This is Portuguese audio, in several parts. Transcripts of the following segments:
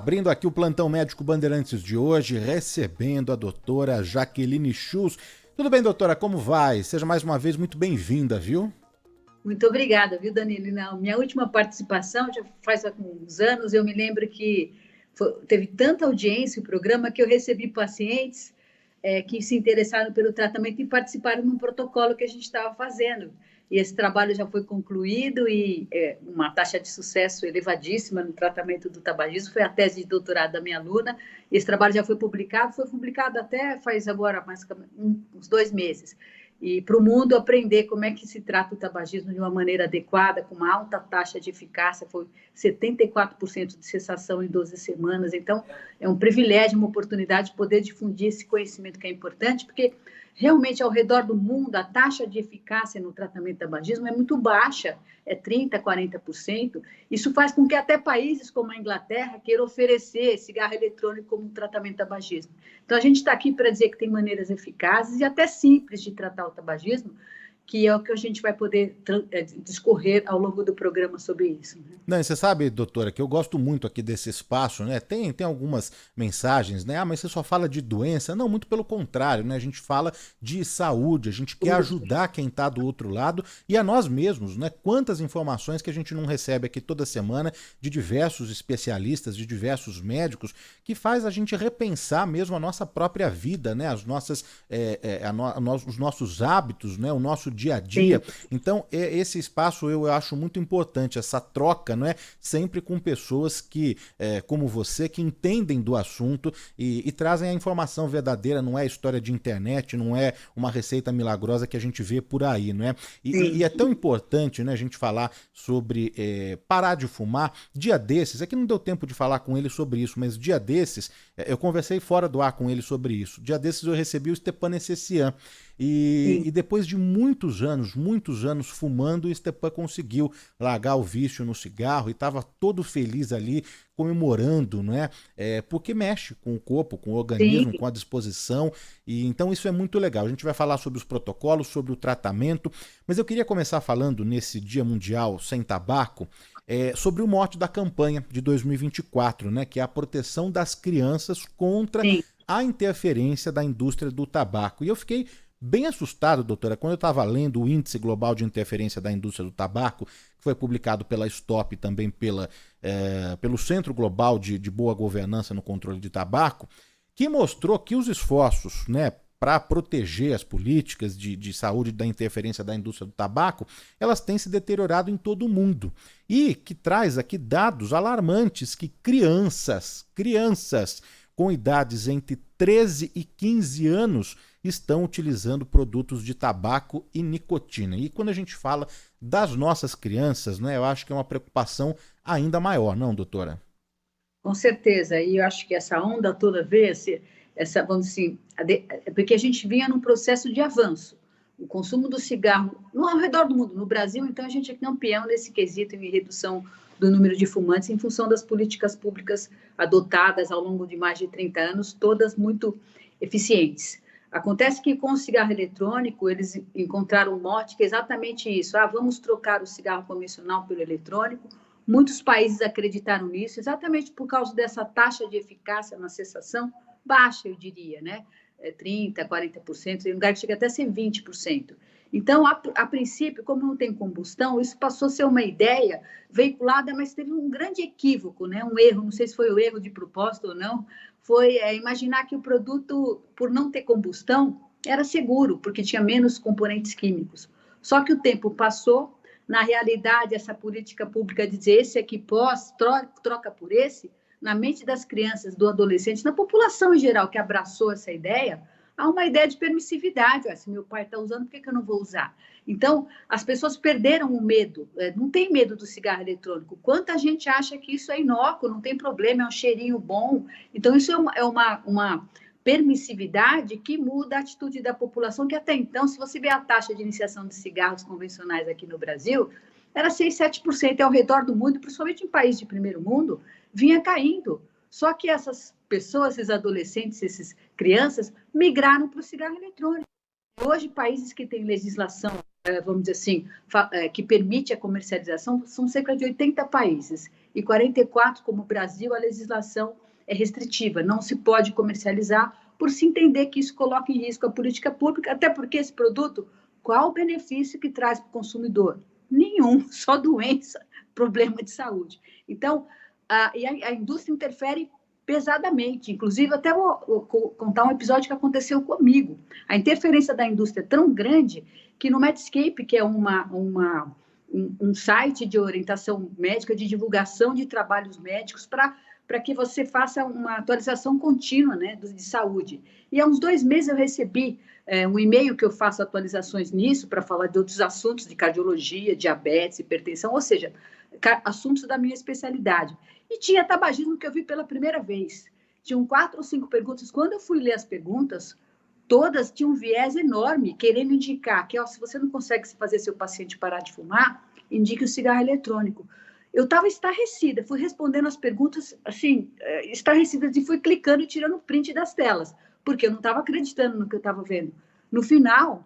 abrindo aqui o Plantão Médico Bandeirantes de hoje, recebendo a doutora Jaqueline Schultz. Tudo bem, doutora? Como vai? Seja mais uma vez muito bem-vinda, viu? Muito obrigada, viu, Danilo? Na minha última participação, já faz alguns anos, eu me lembro que teve tanta audiência o programa que eu recebi pacientes que se interessaram pelo tratamento e participaram de um protocolo que a gente estava fazendo. E esse trabalho já foi concluído e uma taxa de sucesso elevadíssima no tratamento do tabagismo. Foi a tese de doutorado da minha aluna. Esse trabalho já foi publicado até faz agora uns 2 meses. E para o mundo aprender como é que se trata o tabagismo de uma maneira adequada, com uma alta taxa de eficácia, foi 74% de cessação em 12 semanas. Então, é um privilégio, uma oportunidade de poder difundir esse conhecimento que é importante, porque realmente ao redor do mundo a taxa de eficácia no tratamento do tabagismo é muito baixa, é 30%, 40%. Isso faz com que até países como a Inglaterra queiram oferecer cigarro eletrônico como um tratamento do tabagismo. Então, a gente está aqui para dizer que tem maneiras eficazes e até simples de tratar o tabagismo, que é o que a gente vai poder discorrer ao longo do programa sobre isso. Né? Não, você sabe, doutora, que eu gosto muito aqui desse espaço, né? Tem algumas mensagens, né? Ah, mas você só fala de doença. Não, muito pelo contrário, né? A gente fala de saúde, a gente quer ajudar quem está do outro lado e a nós mesmos, né? Quantas informações que a gente não recebe aqui toda semana de diversos especialistas, de diversos médicos, que faz a gente repensar mesmo a nossa própria vida, né? As nossas, os nossos hábitos, né? O nosso dia a dia. Sim. Então, esse espaço eu acho muito importante, essa troca, não é? Sempre com pessoas que, como você, que entendem do assunto e trazem a informação verdadeira, não é história de internet, não é uma receita milagrosa que a gente vê por aí, não é? E é tão importante, né, a gente falar sobre parar de fumar. Dia desses, é que não deu tempo de falar com ele sobre isso, mas dia desses, eu conversei fora do ar com ele sobre isso. Dia desses eu recebi o Stepan Essessian. E depois de muitos anos fumando, o Stepan conseguiu largar o vício no cigarro e estava todo feliz ali, comemorando, não é? Porque mexe com o corpo, com o organismo, Sim. com a disposição, e então isso é muito legal. A gente vai falar sobre os protocolos, sobre o tratamento, mas eu queria começar falando nesse Dia Mundial Sem Tabaco, sobre o mote da campanha de 2024, né? Que é a proteção das crianças contra Sim. a interferência da indústria do tabaco. E eu fiquei bem assustado, doutora, quando eu estava lendo o Índice Global de Interferência da Indústria do Tabaco, que foi publicado pela Stop e também pelo Centro Global de Boa Governança no Controle de Tabaco, que mostrou que os esforços, né, para proteger as políticas de saúde da interferência da indústria do tabaco, elas têm se deteriorado em todo o mundo. E que traz aqui dados alarmantes que crianças com idades entre 13 e 15 anos estão utilizando produtos de tabaco e nicotina. E quando a gente fala das nossas crianças, né, eu acho que é uma preocupação ainda maior, não, doutora? Com certeza, e eu acho que essa onda toda veio, vamos dizer assim, porque a gente vinha num processo de avanço. O consumo do cigarro ao redor do mundo, no Brasil, então a gente é campeão nesse quesito em redução do número de fumantes em função das políticas públicas adotadas ao longo de mais de 30 anos, todas muito eficientes. Acontece que com o cigarro eletrônico, eles encontraram um mote que é exatamente isso. Vamos trocar o cigarro convencional pelo eletrônico. Muitos países acreditaram nisso, exatamente por causa dessa taxa de eficácia na cessação baixa, eu diria, né? 30%, 40%, em lugar que chega até a ser 20%. Então, a princípio, como não tem combustão, isso passou a ser uma ideia veiculada, mas teve um grande equívoco, né? Um erro, não sei se foi o erro de propósito ou não, foi imaginar que o produto, por não ter combustão, era seguro, porque tinha menos componentes químicos. Só que o tempo passou, na realidade, essa política pública de dizer esse aqui troca por esse, na mente das crianças, do adolescente, na população em geral que abraçou essa ideia, há uma ideia de permissividade. Se meu pai está usando, por que eu não vou usar? Então, as pessoas perderam o medo. Não tem medo do cigarro eletrônico. Quanta gente acha que isso é inócuo, não tem problema, é um cheirinho bom. Então, isso é uma permissividade que muda a atitude da população, que até então, se você vê a taxa de iniciação de cigarros convencionais aqui no Brasil, era 6, 7%, ao redor do mundo, principalmente em países de primeiro mundo, vinha caindo. Só que essas pessoas, esses adolescentes, essas crianças, migraram para o cigarro eletrônico. Hoje, países que têm legislação, vamos dizer assim, que permite a comercialização, são cerca de 80 países. e 44, como o Brasil, a legislação é restritiva, não se pode comercializar por se entender que isso coloca em risco a política pública, até porque esse produto, qual o benefício que traz para o consumidor? Nenhum, só doença, problema de saúde. Então, a indústria interfere pesadamente. Inclusive, até vou contar um episódio que aconteceu comigo. A interferência da indústria é tão grande que no Medscape, que é um site de orientação médica, de divulgação de trabalhos médicos para que você faça uma atualização contínua, né, de saúde. E há uns 2 meses eu recebi um e-mail que eu faço atualizações nisso para falar de outros assuntos de cardiologia, diabetes, hipertensão, ou seja, assuntos da minha especialidade. E tinha tabagismo que eu vi pela primeira vez. Tinham 4 ou 5 perguntas. Quando eu fui ler as perguntas, todas tinham um viés enorme, querendo indicar que, se você não consegue fazer seu paciente parar de fumar, indique o cigarro eletrônico. Eu estava estarrecida, fui respondendo as perguntas, assim, estarrecida, e fui clicando e tirando print das telas, porque eu não estava acreditando no que eu estava vendo. No final,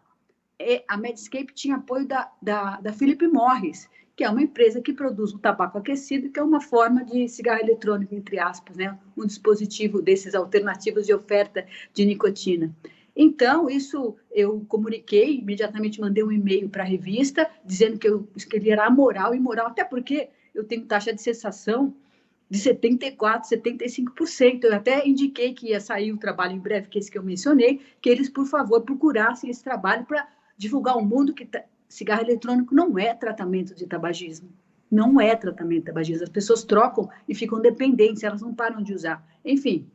a Medscape tinha apoio da Philip Morris, que é uma empresa que produz o tabaco aquecido, que é uma forma de cigarro eletrônico, entre aspas, né? Um dispositivo desses alternativos de oferta de nicotina. Então, isso eu comuniquei, imediatamente mandei um e-mail para a revista, dizendo que eu escreveria amoral e imoral, até porque eu tenho taxa de cessação de 74%, 75%. Eu até indiquei que ia sair o trabalho em breve, que é esse que eu mencionei, que eles, por favor, procurassem esse trabalho para divulgar ao mundo que cigarro eletrônico não é tratamento de tabagismo. Não é tratamento de tabagismo. As pessoas trocam e ficam dependentes, elas não param de usar. Enfim,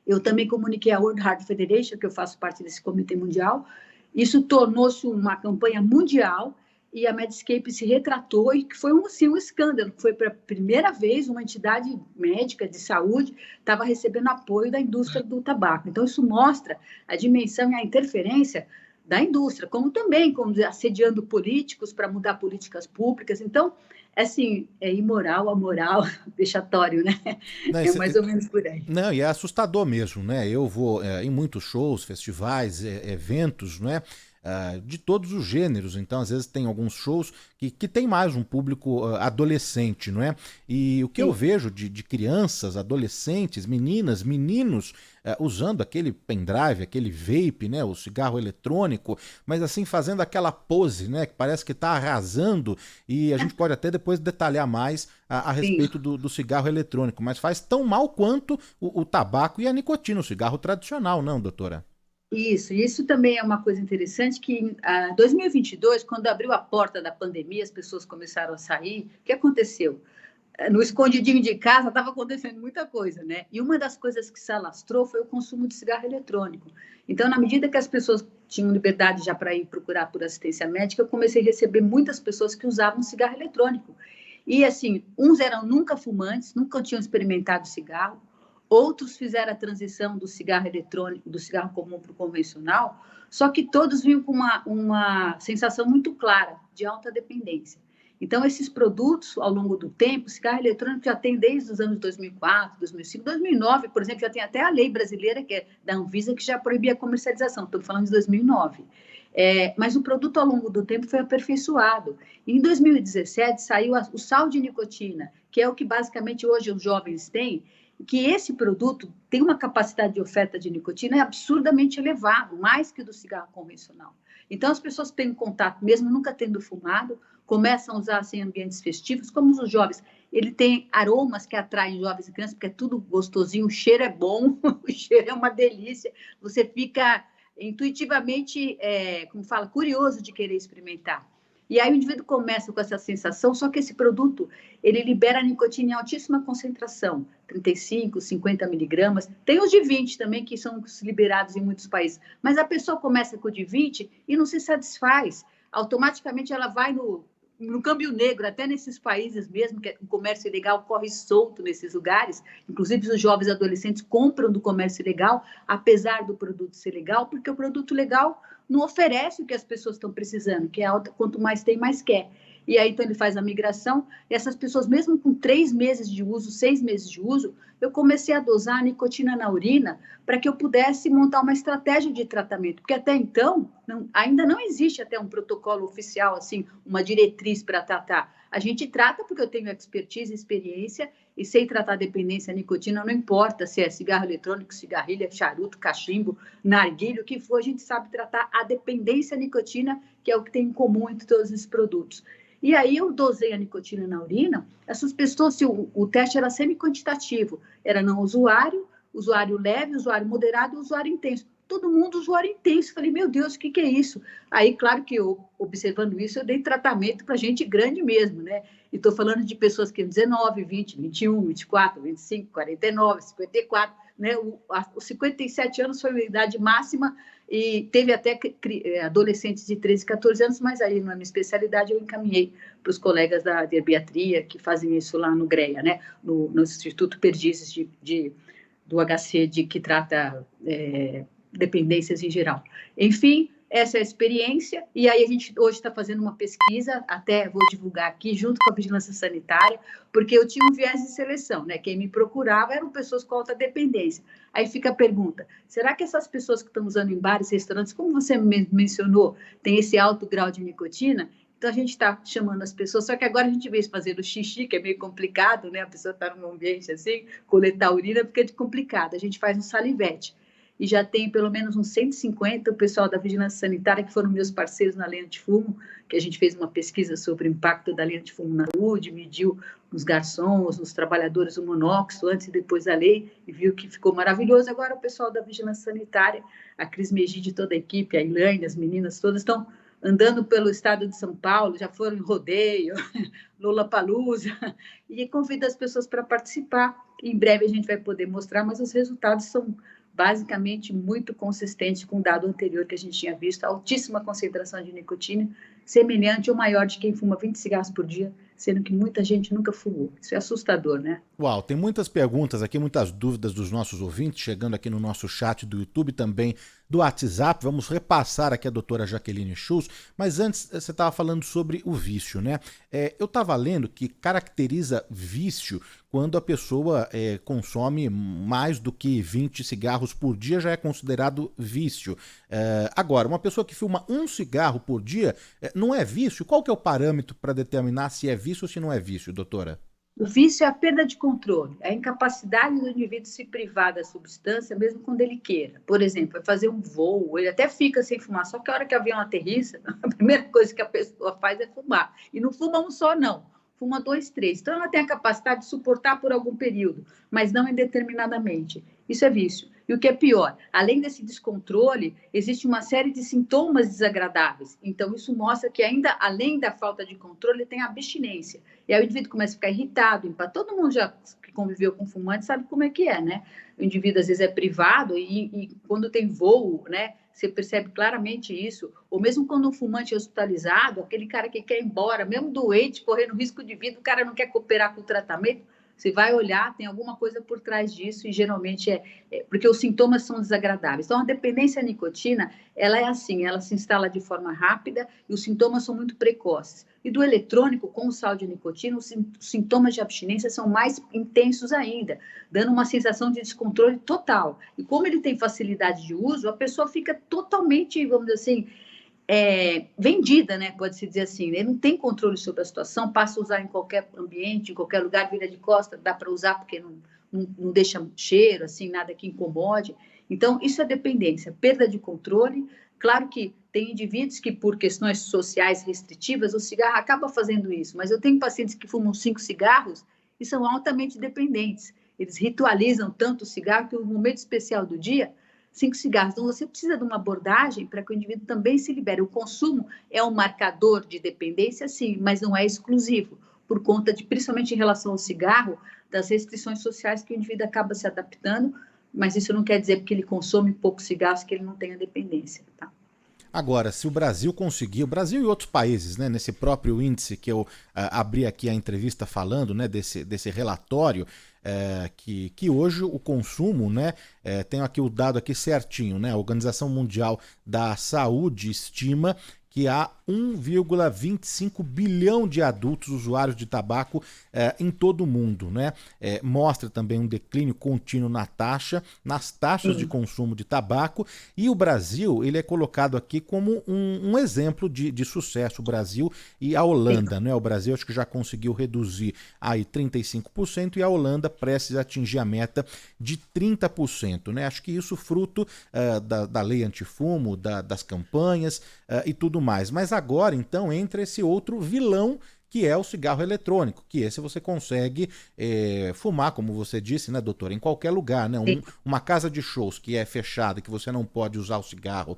eu também comuniquei à World Heart Federation, que eu faço parte desse comitê mundial. Isso tornou-se uma campanha mundial e a Medscape se retratou e que foi um escândalo. Foi para a primeira vez uma entidade médica de saúde estava recebendo apoio da indústria do tabaco. Então, isso mostra a dimensão e a interferência da indústria, como também assediando políticos para mudar políticas públicas. Então, assim, é imoral, amoral, vexatório, né? Não, É mais ou menos por aí. Não, e é assustador mesmo, né? Eu vou em muitos shows, festivais, eventos, né? De todos os gêneros, então às vezes tem alguns shows que tem mais um público adolescente, não é? E o que eu vejo de crianças, adolescentes, meninas, meninos usando aquele pendrive, aquele vape, né? O cigarro eletrônico, mas assim fazendo aquela pose, né? Que parece que está arrasando, e a gente pode até depois detalhar mais a respeito do cigarro eletrônico, mas faz tão mal quanto o tabaco e a nicotina, o cigarro tradicional, não, doutora? Isso também é uma coisa interessante que em 2022, quando abriu a porta da pandemia, as pessoas começaram a sair, o que aconteceu? No escondidinho de casa estava acontecendo muita coisa, né? E uma das coisas que se alastrou foi o consumo de cigarro eletrônico. Então, na medida que as pessoas tinham liberdade já para ir procurar por assistência médica, eu comecei a receber muitas pessoas que usavam cigarro eletrônico. E, assim, uns eram nunca fumantes, nunca tinham experimentado cigarro, outros fizeram a transição do cigarro eletrônico, do cigarro comum para o convencional, só que todos vinham com uma sensação muito clara de alta dependência. Então, esses produtos, ao longo do tempo, o cigarro eletrônico já tem desde os anos 2004, 2005, 2009, por exemplo, já tem até a lei brasileira, que é da Anvisa, que já proibia a comercialização. Estou falando de 2009. Mas o produto, ao longo do tempo, foi aperfeiçoado. Em 2017, saiu o sal de nicotina, que é o que, basicamente, hoje os jovens têm, que esse produto tem uma capacidade de oferta de nicotina absurdamente elevada, mais que do cigarro convencional. Então, as pessoas têm contato, mesmo nunca tendo fumado, começam a usar em ambientes festivos, como os jovens. Ele tem aromas que atraem jovens e crianças, porque é tudo gostosinho, o cheiro é bom, o cheiro é uma delícia, você fica intuitivamente, como fala, curioso de querer experimentar. E aí o indivíduo começa com essa sensação, só que esse produto, ele libera nicotina em altíssima concentração, 35, 50 miligramas. Tem os de 20 também, que são liberados em muitos países. Mas a pessoa começa com o de 20 e não se satisfaz. Automaticamente ela vai no câmbio negro, até nesses países mesmo, que o comércio ilegal corre solto nesses lugares. Inclusive, os jovens adolescentes compram do comércio ilegal, apesar do produto ser legal, porque o produto legal não oferece o que as pessoas estão precisando, que é quanto mais tem, mais quer. E aí, então, ele faz a migração, e essas pessoas, mesmo com 3 meses de uso, 6 meses de uso, eu comecei a dosar a nicotina na urina para que eu pudesse montar uma estratégia de tratamento, porque até então, ainda não existe até um protocolo oficial, assim, uma diretriz para tratar. A gente trata porque eu tenho expertise, experiência e sei tratar dependência à nicotina, não importa se é cigarro eletrônico, cigarrilha, charuto, cachimbo, narguilho, o que for, a gente sabe tratar a dependência à nicotina, que é o que tem em comum entre todos esses produtos. E aí eu dosei a nicotina na urina, essas pessoas, o teste era semi-quantitativo, era não usuário, usuário leve, usuário moderado e usuário intenso. Todo mundo usuário intenso. Falei, meu Deus, o que é isso? Aí, claro que eu, observando isso, eu dei tratamento para gente grande mesmo, né? E estou falando de pessoas que 19, 20, 21, 24, 25, 49, 54, né? Os 57 anos foi a idade máxima e teve até adolescentes de 13, 14 anos, mas aí na minha especialidade eu encaminhei para os colegas da geriatria que fazem isso lá no GREA, né? No Instituto Perdizes do HC, que trata dependências em geral. Enfim, essa é a experiência, e aí a gente hoje está fazendo uma pesquisa, até vou divulgar aqui, junto com a Vigilância Sanitária, porque eu tinha um viés de seleção, né? Quem me procurava eram pessoas com alta dependência. Aí fica a pergunta, será que essas pessoas que estão usando em bares, restaurantes, como você mencionou, tem esse alto grau de nicotina? Então, a gente está chamando as pessoas, só que agora a gente vê fazer o xixi, que é meio complicado, né? A pessoa está num ambiente assim, coletar urina, fica complicado. A gente faz um salivete. E já tem pelo menos uns 150, o pessoal da Vigilância Sanitária, que foram meus parceiros na linha de fumo, que a gente fez uma pesquisa sobre o impacto da linha de fumo na saúde, mediu nos garçons, nos trabalhadores o monóxido, antes e depois da lei, e viu que ficou maravilhoso. Agora o pessoal da Vigilância Sanitária, a Cris Megide, toda a equipe, a Ilane, as meninas todas estão andando pelo estado de São Paulo, já foram em rodeio, Lollapalooza, e convida as pessoas para participar. Em breve a gente vai poder mostrar, mas os resultados são basicamente muito consistentes com o dado anterior que a gente tinha visto, altíssima concentração de nicotina, semelhante ou maior de quem fuma 20 cigarros por dia, sendo que muita gente nunca fumou. Isso é assustador, né? Uau, tem muitas perguntas aqui, muitas dúvidas dos nossos ouvintes, chegando aqui no nosso chat do YouTube, também do WhatsApp. Vamos repassar aqui a doutora Jaqueline Schultz, mas antes você estava falando sobre o vício, né? Eu estava lendo que caracteriza vício quando a pessoa consome mais do que 20 cigarros por dia, já é considerado vício. Agora, uma pessoa que fuma um cigarro por dia não é vício? Qual que é o parâmetro para determinar se é vício ou se não é vício, doutora? O vício é a perda de controle, a incapacidade do indivíduo se privar da substância, mesmo quando ele queira. Por exemplo, vai fazer um voo, ele até fica sem fumar, só que a hora que o avião aterrissa, a primeira coisa que a pessoa faz é fumar. E não fuma um só, não. Fuma 2, 3. Então, ela tem a capacidade de suportar por algum período, mas não indeterminadamente. Isso é vício. E o que é pior, além desse descontrole, existe uma série de sintomas desagradáveis. Então, isso mostra que ainda, além da falta de controle, tem abstinência. E aí o indivíduo começa a ficar irritado, todo mundo já que conviveu com fumante sabe como é que é, né? O indivíduo, às vezes, é privado e quando tem voo, né? Você percebe claramente isso. Ou mesmo quando um fumante é hospitalizado, aquele cara que quer ir embora, mesmo doente, correndo risco de vida, o cara não quer cooperar com o tratamento, você vai olhar, tem alguma coisa por trás disso e geralmente porque os sintomas são desagradáveis. Então, a dependência à nicotina, ela é assim, ela se instala de forma rápida e os sintomas são muito precoces. E do eletrônico, com o sal de nicotina, os sintomas de abstinência são mais intensos ainda, dando uma sensação de descontrole total. E como ele tem facilidade de uso, a pessoa fica totalmente, vamos dizer assim, vendida, né? Pode-se dizer assim. Ele não tem controle sobre a situação, passa a usar em qualquer ambiente, em qualquer lugar, vira de costas, dá para usar porque não deixa cheiro, assim, nada que incomode. Então, isso é dependência, perda de controle. Claro que tem indivíduos que, por questões sociais restritivas, o cigarro acaba fazendo isso, mas eu tenho pacientes que fumam 5 cigarros e são altamente dependentes. Eles ritualizam tanto o cigarro que no momento especial do dia, 5 cigarros. Então, você precisa de uma abordagem para que o indivíduo também se libere. O consumo é um marcador de dependência, sim, mas não é exclusivo, por conta de, principalmente em relação ao cigarro, das restrições sociais que o indivíduo acaba se adaptando, mas isso não quer dizer porque ele consome poucos cigarros que ele não tenha dependência, tá? Agora, se o Brasil conseguir, o Brasil e outros países, né, nesse próprio índice que eu abri aqui a entrevista falando, né, desse relatório, que hoje o consumo, né, tenho aqui o dado aqui certinho, né, a Organização Mundial da Saúde estima que há 1,25 bilhão de adultos usuários de tabaco em todo o mundo, né? Mostra também um declínio contínuo nas taxas de consumo de tabaco, e o Brasil ele é colocado aqui como um exemplo de sucesso, o Brasil e a Holanda, né? O Brasil acho que já conseguiu reduzir aí 35% e a Holanda precisa atingir a meta de 30%, né? Acho que isso fruto da lei antifumo, das campanhas e tudo mais. Mas agora, então, entra esse outro vilão, que é o cigarro eletrônico, que esse você consegue fumar, como você disse, né, doutora, em qualquer lugar, né? Uma casa de shows que é fechada, que você não pode usar o cigarro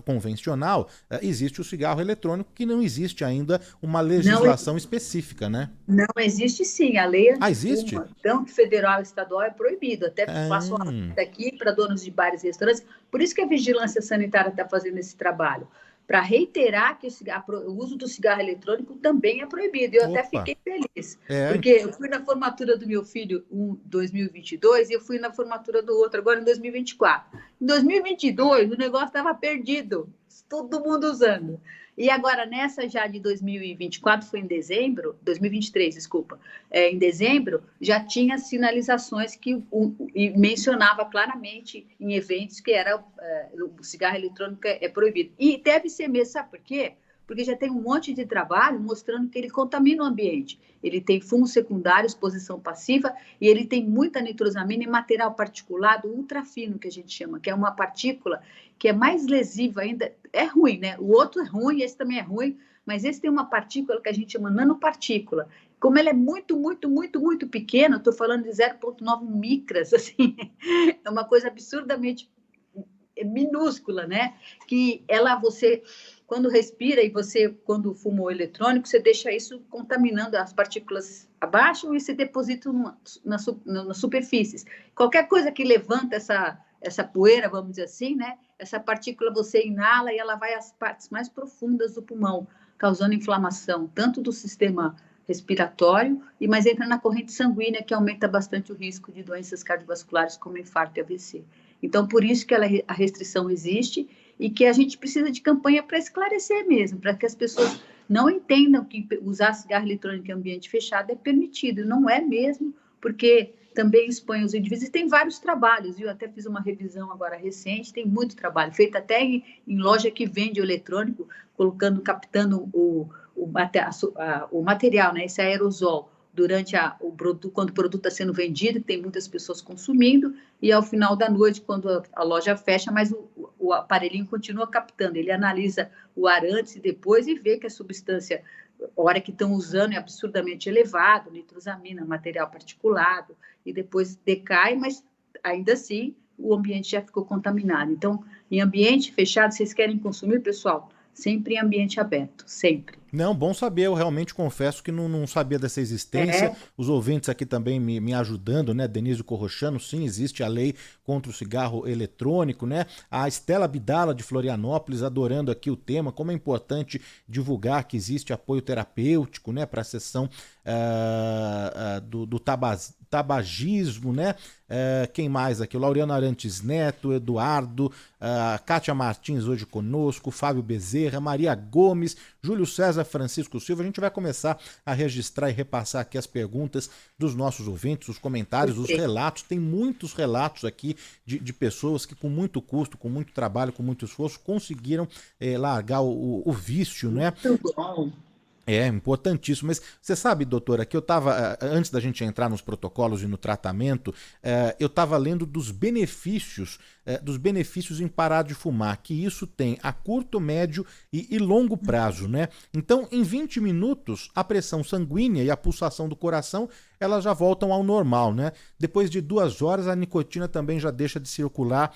convencional, existe o cigarro eletrônico, que não existe ainda uma legislação específica, né? Não existe, sim. A lei Existe? antifumo, tanto federal e estadual, é proibido. Até faço uma alerta aqui para donos de bares e restaurantes. Por isso que a Vigilância Sanitária está fazendo esse trabalho, para reiterar que o uso do cigarro eletrônico também é proibido. Eu até fiquei feliz, porque eu fui na formatura do meu filho em 2022 e eu fui na formatura do outro agora em 2024. Em 2022, o negócio estava perdido, todo mundo usando. E agora, nessa já de 2024, foi em dezembro, 2023, desculpa, em dezembro, já tinha sinalizações e mencionava claramente em eventos que o cigarro eletrônico é proibido. E deve ser mesmo, sabe por quê? Porque já tem um monte de trabalho mostrando que ele contamina o ambiente. Ele tem fumos secundários, exposição passiva, e ele tem muita nitrosamina e material particulado ultrafino, que a gente chama, que é uma partícula que é mais lesiva ainda. É ruim, né? O outro é ruim, esse também é ruim, mas esse tem uma partícula que a gente chama nanopartícula. Como ela é muito, muito, muito, muito pequena, estou falando de 0,9 micras, assim, é uma coisa absurdamente minúscula, né? Que você, quando respira e você, quando fuma o eletrônico, você deixa isso contaminando, as partículas abaixo e se deposita nas superfícies. Qualquer coisa que levanta essa poeira, vamos dizer assim, né? Essa partícula você inala e ela vai às partes mais profundas do pulmão, causando inflamação, tanto do sistema respiratório, mas entra na corrente sanguínea, que aumenta bastante o risco de doenças cardiovasculares, como infarto e AVC. Então, por isso que a restrição existe e que a gente precisa de campanha para esclarecer mesmo, para que as pessoas não entendam que usar cigarro eletrônico em ambiente fechado é permitido. Não é mesmo, porque também expõe os indivíduos. E tem vários trabalhos, viu? Até fiz uma revisão agora recente, tem muito trabalho, feito até em loja que vende o eletrônico, captando o material, né? Esse aerosol, quando o produto está sendo vendido, tem muitas pessoas consumindo, e ao final da noite, quando a loja fecha, mas o aparelhinho continua captando. Ele analisa o ar antes e depois e vê que a substância, a hora que estão usando, é absurdamente elevado, nitrosamina, material particulado, e depois decai, mas ainda assim o ambiente já ficou contaminado. Então, em ambiente fechado, vocês querem consumir, pessoal? Sempre em ambiente aberto, sempre. Não, bom saber, eu realmente confesso que não sabia dessa existência. Os ouvintes aqui também me ajudando, né? Denise Corrochano, sim, existe a lei contra o cigarro eletrônico, né? A Estela Bidala de Florianópolis adorando aqui o tema, como é importante divulgar que existe apoio terapêutico, né? Para a sessão do tabagismo, né? Quem mais aqui? O Laureano Arantes Neto, Eduardo, Kátia Martins hoje conosco, Fábio Bezerra, Maria Gomes, Júlio César, Francisco Silva. A gente vai começar a registrar e repassar aqui as perguntas dos nossos ouvintes, os comentários, os relatos. Tem muitos relatos aqui de pessoas que com muito custo, com muito trabalho, com muito esforço, conseguiram largar o vício, né? Muito bom. É importantíssimo, mas você sabe, doutora, que eu estava, antes da gente entrar nos protocolos e no tratamento, eu estava lendo dos benefícios em parar de fumar, que isso tem a curto, médio e longo prazo, né? Então, em 20 minutos, a pressão sanguínea e a pulsação do coração, elas já voltam ao normal, né? Depois de 2 horas, a nicotina também já deixa de circular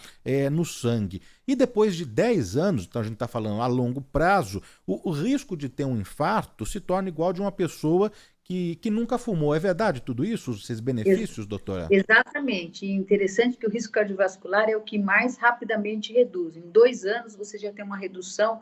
no sangue. E depois de 10 anos, então a gente está falando a longo prazo, o risco de ter um infarto se torna igual de uma pessoa que nunca fumou. É verdade tudo isso, esses benefícios, doutora? Exatamente. E interessante que o risco cardiovascular é o que mais rapidamente reduz. Em 2 anos você já tem uma redução.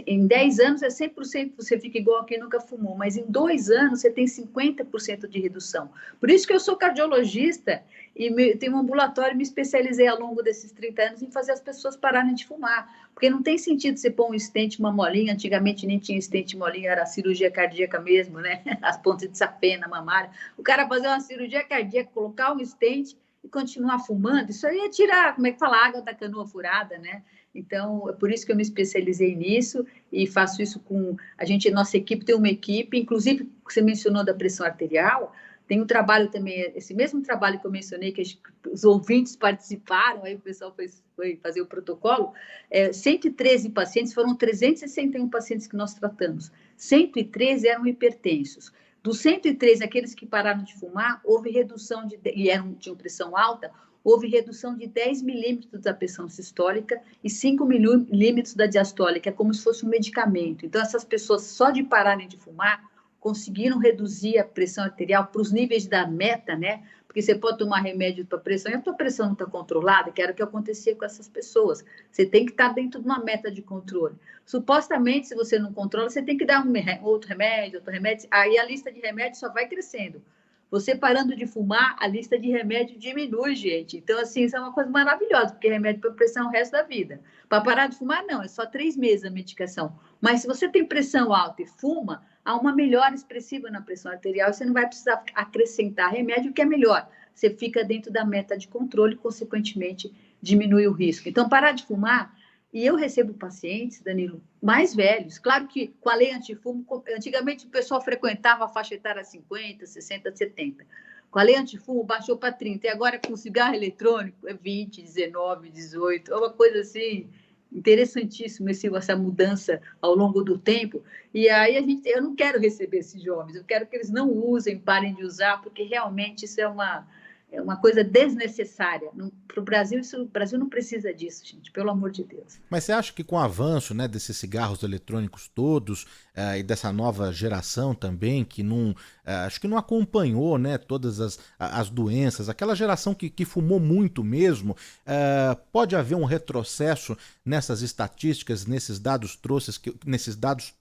Em 10 anos é 100%, você fica igual a quem nunca fumou. Mas em 2 anos você tem 50% de redução. Por isso que eu sou cardiologista e tenho um ambulatório, me especializei ao longo desses 30 anos em fazer as pessoas pararem de fumar, porque não tem sentido você pôr um stent, uma molinha, antigamente nem tinha stent molinha, era cirurgia cardíaca mesmo, né? As pontas de sapena, mamária. O cara fazer uma cirurgia cardíaca, colocar um stent e continuar fumando, isso aí é tirar, como é que fala, água da canoa furada, né? Então, é por isso que eu me especializei nisso e faço isso com a gente. Nossa equipe tem uma equipe, inclusive, você mencionou da pressão arterial, tem um trabalho também, esse mesmo trabalho que eu mencionei, que os ouvintes participaram, aí o pessoal foi fazer o protocolo, 113 pacientes, foram 361 pacientes que nós tratamos, 113 eram hipertensos. Dos 113, aqueles que pararam de fumar, houve redução e tinham pressão alta, houve redução de 10 milímetros da pressão sistólica e 5 milímetros da diastólica, é como se fosse um medicamento. Então, essas pessoas, só de pararem de fumar, conseguiram reduzir a pressão arterial para os níveis da meta, né? Porque você pode tomar remédio para pressão e a tua pressão não está controlada, que era o que acontecia com essas pessoas. Você tem que estar dentro de uma meta de controle. Supostamente, se você não controla, você tem que dar outro remédio, aí a lista de remédios só vai crescendo. Você parando de fumar, a lista de remédio diminui, gente. Então, assim, isso é uma coisa maravilhosa, porque remédio para pressão é o resto da vida. Para parar de fumar, não, é só 3 meses a medicação. Mas se você tem pressão alta e fuma, há uma melhora expressiva na pressão arterial e você não vai precisar acrescentar remédio, que é melhor. Você fica dentro da meta de controle e, consequentemente, diminui o risco. Então, parar de fumar. E eu recebo pacientes, Danilo, mais velhos. Claro que com a lei antifumo, antigamente o pessoal frequentava a faixa etária 50, 60, 70. Com a lei antifumo baixou para 30. E agora com o cigarro eletrônico é 20, 19, 18. É uma coisa assim interessantíssima essa mudança ao longo do tempo. E aí eu não quero receber esses jovens. Eu quero que eles não usem, parem de usar, porque realmente isso é uma coisa desnecessária. Para o Brasil, o Brasil não precisa disso, gente, pelo amor de Deus. Mas você acha que com o avanço, né, desses cigarros eletrônicos todos e dessa nova geração também, que não, acho que não acompanhou, né, todas as doenças, aquela geração que fumou muito mesmo, pode haver um retrocesso nessas estatísticas, nesses dados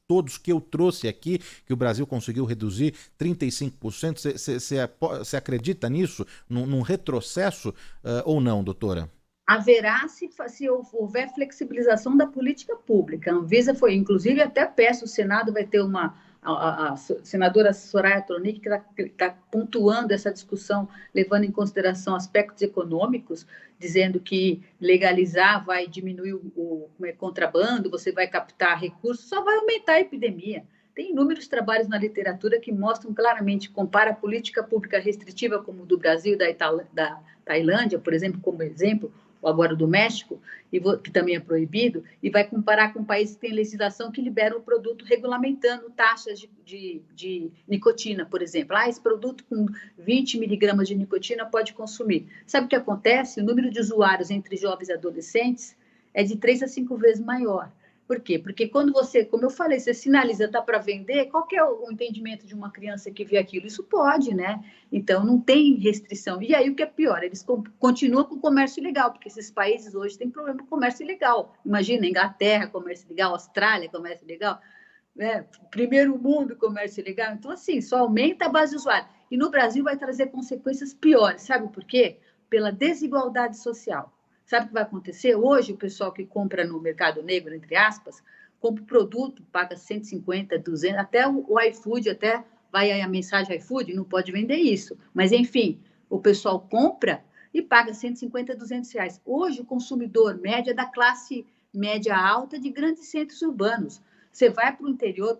todos que eu trouxe aqui, que o Brasil conseguiu reduzir 35%? Você acredita nisso? Num retrocesso ou não, doutora? Haverá se houver flexibilização da política pública. A Anvisa foi, inclusive, até peço, o Senado vai ter a senadora Soraya Tronic, que está pontuando essa discussão, levando em consideração aspectos econômicos, dizendo que legalizar vai diminuir o contrabando, você vai captar recursos, só vai aumentar a epidemia. Tem inúmeros trabalhos na literatura que mostram claramente, compara a política pública restritiva como do Brasil e da Tailândia, por exemplo, como exemplo, ou agora do México, que também é proibido, e vai comparar com países que têm legislação que liberam o produto regulamentando taxas de nicotina, por exemplo. Esse produto com 20 miligramas de nicotina pode consumir. Sabe o que acontece? O número de usuários entre jovens e adolescentes é de 3 a 5 vezes maior. Por quê? Porque quando você, como eu falei, você sinaliza, está para vender, qual que é o entendimento de uma criança que vê aquilo? Isso pode, né? Então, não tem restrição. E aí, o que é pior? Eles continuam com o comércio ilegal, porque esses países hoje têm problema com o comércio ilegal. Imagina, Inglaterra, comércio ilegal, Austrália, comércio ilegal, né? Primeiro mundo, comércio ilegal. Então, assim, só aumenta a base de usuário. E no Brasil vai trazer consequências piores. Sabe por quê? Pela desigualdade social. Sabe o que vai acontecer? Hoje, o pessoal que compra no mercado negro, entre aspas, compra o produto, paga 150, 200, até o iFood, até vai aí a mensagem iFood, não pode vender isso. Mas, enfim, o pessoal compra e paga 150, 200 reais. Hoje, o consumidor médio é da classe média alta de grandes centros urbanos. Você vai para o interior,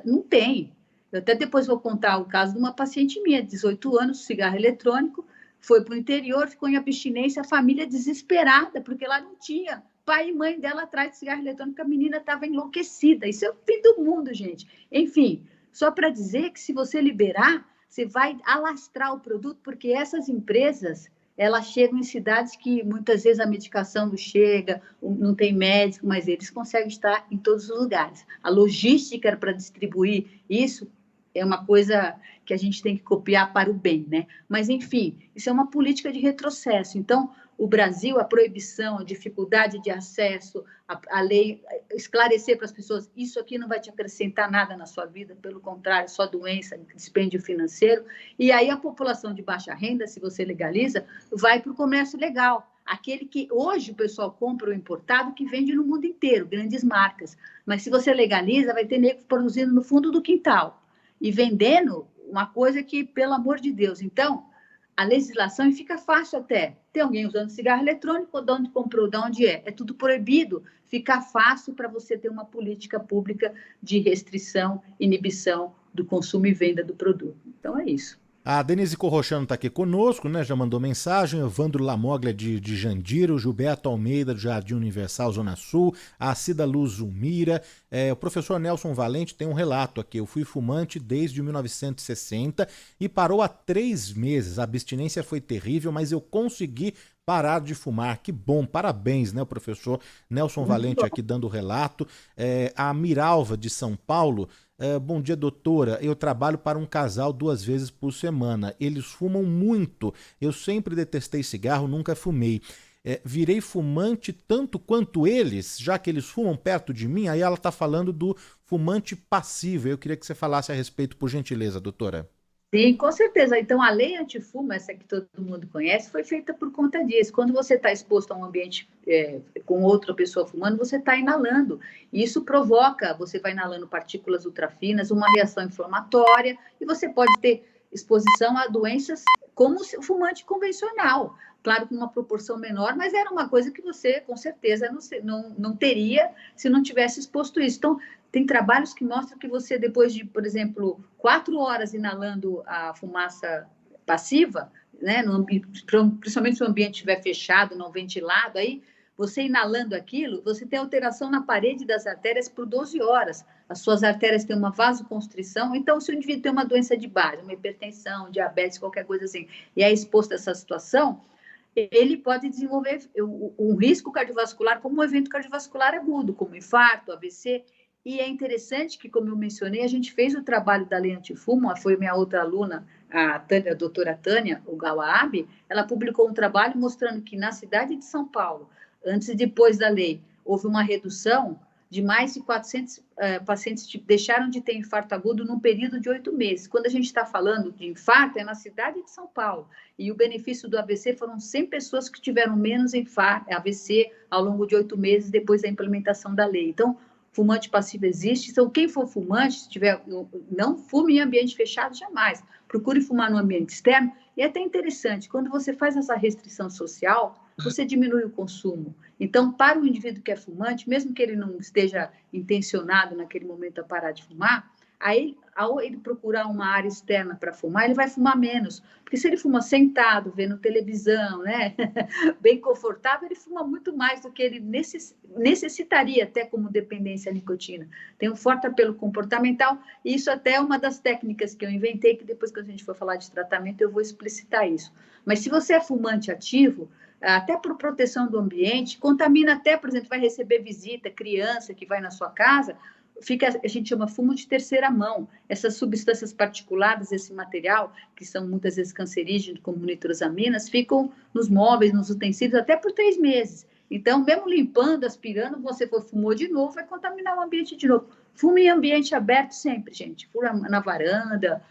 não tem. Eu até depois vou contar o caso de uma paciente minha, de 18 anos, cigarro eletrônico, foi para o interior, ficou em abstinência, a família desesperada, porque lá não tinha pai e mãe dela atrás de cigarro eletrônico, a menina estava enlouquecida. Isso é o fim do mundo, gente. Enfim, só para dizer que se você liberar, você vai alastrar o produto, porque essas empresas, elas chegam em cidades que muitas vezes a medicação não chega, não tem médico, mas eles conseguem estar em todos os lugares. A logística para distribuir isso é uma coisa que a gente tem que copiar para o bem, né? Mas, enfim, isso é uma política de retrocesso. Então, o Brasil, a proibição, a dificuldade de acesso, a lei, esclarecer para as pessoas, isso aqui não vai te acrescentar nada na sua vida, pelo contrário, só doença, dispêndio financeiro. E aí a população de baixa renda, se você legaliza, vai para o comércio legal. Aquele que hoje o pessoal compra o importado que vende no mundo inteiro, grandes marcas. Mas se você legaliza, vai ter nego produzindo no fundo do quintal e vendendo uma coisa que, pelo amor de Deus. Então, a legislação, e fica fácil até. Tem alguém usando cigarro eletrônico, de onde comprou, de onde é. É tudo proibido. Fica fácil para você ter uma política pública de restrição, inibição do consumo e venda do produto. Então, é isso. A Denise Corrochano está aqui conosco, né? Já mandou mensagem. Evandro Lamoglia de Jandira, o Gilberto Almeida do Jardim Universal Zona Sul, a Cida Luz Zulmira, o professor Nelson Valente tem um relato aqui. Eu fui fumante desde 1960 e parou há 3 meses. A abstinência foi terrível, mas eu consegui parar de fumar. Que bom, parabéns, né? O professor Nelson Valente aqui dando o relato. A Miralva de São Paulo. Bom dia, doutora. Eu trabalho para um casal 2 vezes por semana. Eles fumam muito. Eu sempre detestei cigarro, nunca fumei. Virei fumante tanto quanto eles, já que eles fumam perto de mim. Aí ela está falando do fumante passivo. Eu queria que você falasse a respeito, por gentileza, doutora. Sim, com certeza. Então, a lei antifumo, essa que todo mundo conhece, foi feita por conta disso. Quando você está exposto a um ambiente com outra pessoa fumando, você está inalando. E isso provoca, você vai inalando partículas ultrafinas, uma reação inflamatória, e você pode ter exposição a doenças como o fumante convencional. Claro que numa proporção menor, mas era uma coisa que você, com certeza, não teria se não tivesse exposto isso. Então, tem trabalhos que mostram que você, depois de, por exemplo, 4 horas inalando a fumaça passiva, né, principalmente se o ambiente estiver fechado, não ventilado, aí você inalando aquilo, você tem alteração na parede das artérias por 12 horas. As suas artérias têm uma vasoconstrição. Então, se o indivíduo tem uma doença de base, uma hipertensão, diabetes, qualquer coisa assim, e é exposto a essa situação, ele pode desenvolver um risco cardiovascular como um evento cardiovascular agudo, como infarto, AVC. E é interessante que, como eu mencionei, a gente fez o trabalho da lei antifumo, foi minha outra aluna, a doutora Tânia, o Gawaabe, ela publicou um trabalho mostrando que na cidade de São Paulo, antes e depois da lei, houve uma redução de mais de 400 pacientes que deixaram de ter infarto agudo num período de 8 meses. Quando a gente está falando de infarto, é na cidade de São Paulo. E o benefício do AVC foram 100 pessoas que tiveram menos AVC ao longo de 8 meses depois da implementação da lei. Então, fumante passivo existe. Então, quem for fumante, se tiver, não fume em ambiente fechado jamais. Procure fumar no ambiente externo. E é até interessante, quando você faz essa restrição social, você diminui o consumo. Então, para o indivíduo que é fumante, mesmo que ele não esteja intencionado naquele momento a parar de fumar, aí, ao ele procurar uma área externa para fumar, ele vai fumar menos. Porque se ele fuma sentado, vendo televisão, né, bem confortável, ele fuma muito mais do que ele necessitaria, até como dependência à nicotina. Tem um forte apelo comportamental, e isso até é uma das técnicas que eu inventei, que depois que a gente for falar de tratamento, eu vou explicitar isso. Mas se você é fumante ativo, até por proteção do ambiente, contamina até, por exemplo, vai receber visita, criança que vai na sua casa, a gente chama fumo de terceira mão. Essas substâncias particuladas, esse material, que são muitas vezes cancerígenos, como nitrosaminas, ficam nos móveis, nos utensílios, até por 3 meses. Então, mesmo limpando, aspirando, você fumou de novo, vai contaminar o ambiente de novo. Fume em ambiente aberto sempre, gente. Fura na varanda,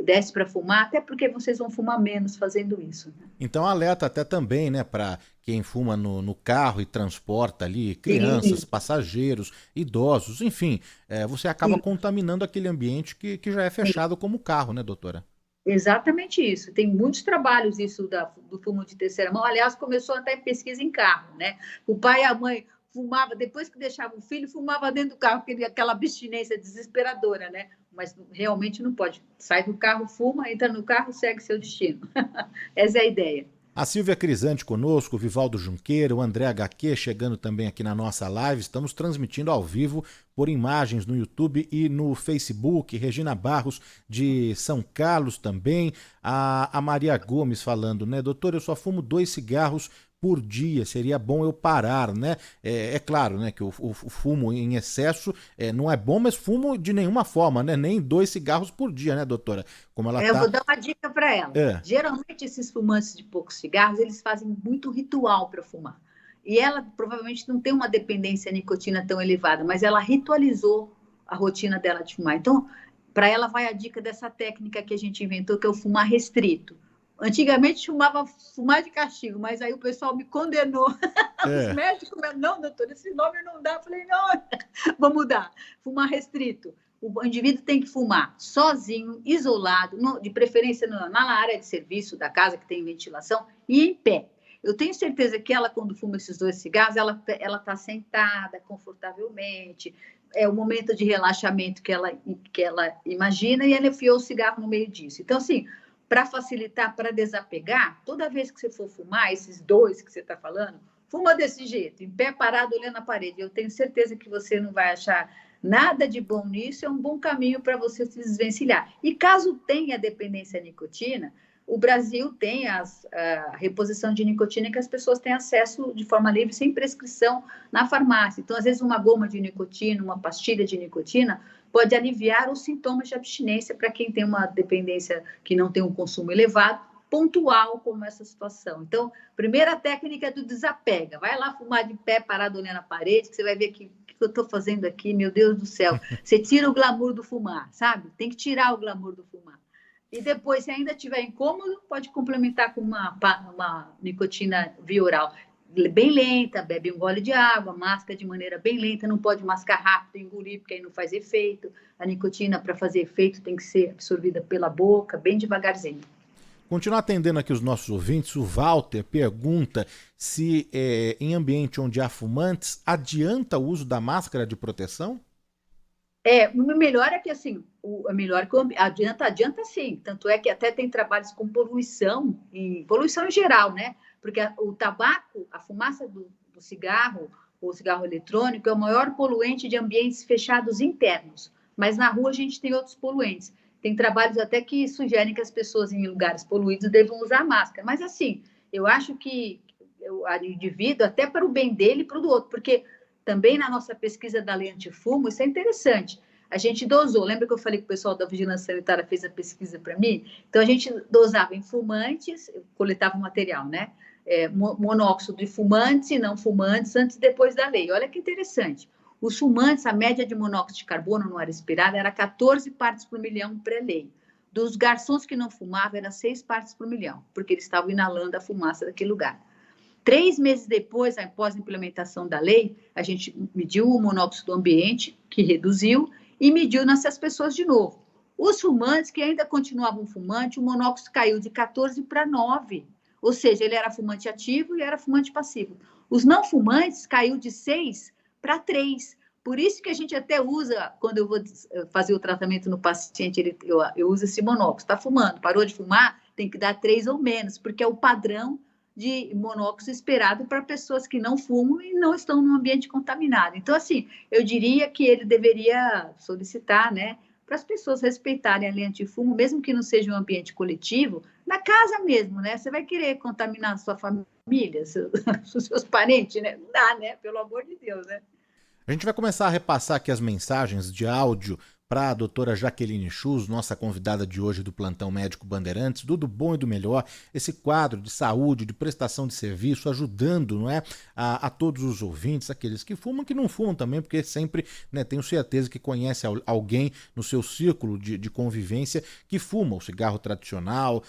desce para fumar, até porque vocês vão fumar menos fazendo isso. Né? Então alerta até também, né, para quem fuma no carro e transporta ali crianças, passageiros, idosos, enfim, você acaba contaminando aquele ambiente que já é fechado como carro, né, doutora? Exatamente isso. Tem muitos trabalhos isso do fumo de terceira mão. Aliás, começou até em pesquisa em carro, né? O pai e a mãe fumava, depois que deixava o filho, fumava dentro do carro, aquela abstinência desesperadora, né? Mas realmente não pode. Sai do carro, fuma, entra no carro, segue seu destino. Essa é a ideia. A Silvia Crisante conosco, o Vivaldo Junqueira, o André HQ chegando também aqui na nossa live. Estamos transmitindo ao vivo por imagens no YouTube e no Facebook. Regina Barros de São Carlos também. A Maria Gomes falando, né? Doutor, eu só fumo 2 cigarros por dia, seria bom eu parar, né? É claro, né, que o fumo em excesso não é bom, mas fumo de nenhuma forma, né? Nem 2 cigarros por dia, né, doutora? Como ela Eu tá... vou dar uma dica para ela. É, Geralmente, esses fumantes de poucos cigarros, eles fazem muito ritual para fumar. E ela provavelmente não tem uma dependência à nicotina tão elevada, mas ela ritualizou a rotina dela de fumar. Então, para ela vai a dica dessa técnica que a gente inventou, que é o fumar restrito. Antigamente chamava fumar de castigo, mas aí o pessoal me condenou. Os é. médicos, não, doutor, esse nome não dá. Eu falei, não, vou mudar. Fumar restrito. O indivíduo tem que fumar sozinho, isolado, de preferência na área de serviço da casa, que tem ventilação, e em pé. Eu tenho certeza que ela, quando fuma esses 2 cigarros, ela está sentada confortavelmente, é o momento de relaxamento que ela imagina, e ela enfiou o cigarro no meio disso. Então, assim, para facilitar, para desapegar, toda vez que você for fumar, esses 2 que você está falando, fuma desse jeito, em pé parado, olhando a parede. Eu tenho certeza que você não vai achar nada de bom nisso, é um bom caminho para você se desvencilhar. E caso tenha dependência à nicotina, o Brasil tem a reposição de nicotina que as pessoas têm acesso de forma livre, sem prescrição, na farmácia. Então, às vezes, uma goma de nicotina, uma pastilha de nicotina, pode aliviar os sintomas de abstinência para quem tem uma dependência que não tem um consumo elevado, pontual como essa situação. Então, primeira técnica é do desapega. Vai lá fumar de pé, parado olhando a parede, que você vai ver que eu estou fazendo aqui, meu Deus do céu. Você tira o glamour do fumar, sabe? Tem que tirar o glamour do fumar. E depois, se ainda tiver incômodo, pode complementar com uma nicotina via oral bem lenta, bebe um gole de água, masca de maneira bem lenta, não pode mascar rápido, engolir, porque aí não faz efeito. A nicotina, para fazer efeito, tem que ser absorvida pela boca, bem devagarzinho. Continuar atendendo aqui os nossos ouvintes, o Walter pergunta se em ambiente onde há fumantes, adianta o uso da máscara de proteção? O melhor é que, assim, o melhor que adianta sim. Tanto é que até tem trabalhos com poluição, e poluição em geral, né? Porque o tabaco, a fumaça do cigarro, ou cigarro eletrônico, é o maior poluente de ambientes fechados internos. Mas na rua a gente tem outros poluentes. Tem trabalhos até que sugerem que as pessoas em lugares poluídos devam usar máscara. Mas, assim, eu acho que o indivíduo, até para o bem dele e para o do outro, porque também na nossa pesquisa da lei antifumo, isso é interessante. A gente dosou, lembra que eu falei que o pessoal da Vigilância Sanitária fez a pesquisa para mim? Então, a gente dosava em fumantes, coletava o material, né? Monóxido de fumantes e não fumantes antes e depois da lei. Olha que interessante. Os fumantes, a média de monóxido de carbono no ar respirado era 14 partes por milhão pré-lei. Dos garçons que não fumavam, era 6 partes por milhão, porque eles estavam inalando a fumaça daquele lugar. 3 meses depois, após a implementação da lei, a gente mediu o monóxido do ambiente, que reduziu, e mediu nessas pessoas de novo. Os fumantes que ainda continuavam fumantes, o monóxido caiu de 14 para 9. Ou seja, ele era fumante ativo e era fumante passivo. Os não fumantes caiu de 6 para 3. Por isso que a gente até usa, quando eu vou fazer o tratamento no paciente, eu uso esse monóxido. Está fumando, parou de fumar, tem que dar 3 ou menos, porque é o padrão de monóxido esperado para pessoas que não fumam e não estão num ambiente contaminado. Então, assim, eu diria que ele deveria solicitar, né, para as pessoas respeitarem a lei antifumo, mesmo que não seja um ambiente coletivo, na casa mesmo, né? Você vai querer contaminar a sua família, seus parentes, né? Não dá, né? Pelo amor de Deus, né? A gente vai começar a repassar aqui as mensagens de áudio para a doutora Jaqueline Schulz, nossa convidada de hoje do Plantão Médico Bandeirantes, do bom e do melhor, esse quadro de saúde, de prestação de serviço, ajudando, não é, a todos os ouvintes, aqueles que fumam, que não fumam também, porque sempre, né, tenho certeza que conhece alguém no seu círculo de convivência que fuma o cigarro tradicional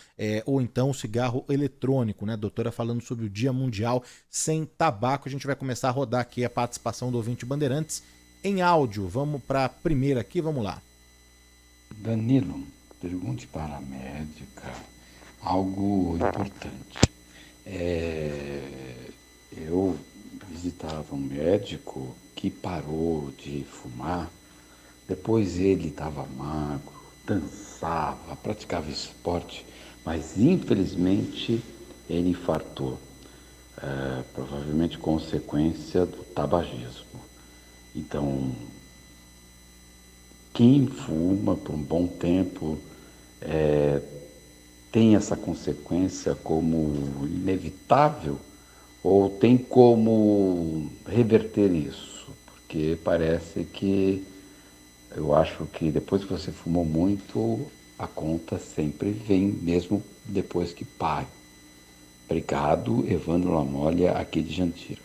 ou então o cigarro eletrônico, né, doutora, falando sobre o Dia Mundial Sem Tabaco. A gente vai começar a rodar aqui a participação do ouvinte Bandeirantes em áudio. Vamos para a primeira aqui, vamos lá. Danilo, pergunte para a médica algo importante. Eu visitava um médico que parou de fumar, depois ele estava magro, dançava, praticava esporte, mas infelizmente ele infartou, provavelmente consequência do tabagismo. Então, quem fuma por um bom tempo tem essa consequência como inevitável Ou tem como reverter isso? Porque parece que eu acho que depois que você fumou muito, a conta sempre vem, mesmo depois que para. Obrigado, Evandro Lamolha, aqui de Jandira.